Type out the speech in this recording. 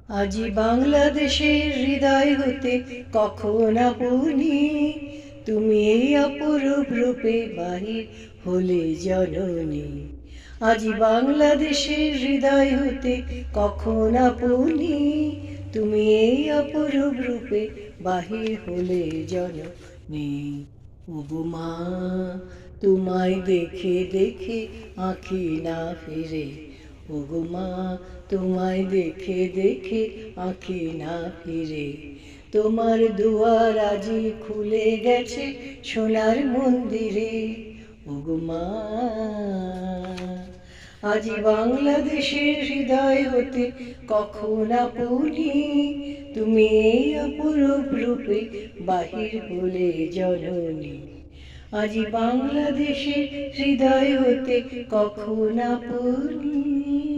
আজি বাংলাদেশের হৃদয় হতে কখন আপনি তুমি এই অপরূপ রূপে বাহির হলে জননী। আজি বাংলাদেশের হৃদয় হতে কখন আপনি তুমি এই অপরূপ রূপে বাহির হলে জননী। ওগো মা, তোমায় দেখে দেখে আঁখি না ফিরে, ওগো মা, তোমায় দেখে দেখে আঁখি না ফিরে। তোমার দুয়ার আজি খুলে গেছে সোনার মন্দিরে, ওগো মা। আজি বাংলাদেশের হৃদয় হতে কখন আপনি তুমি এই অপরূপ রূপে বাহির হলে জননী। আজি বাংলাদেশের হৃদয় হতে কখন আপনি।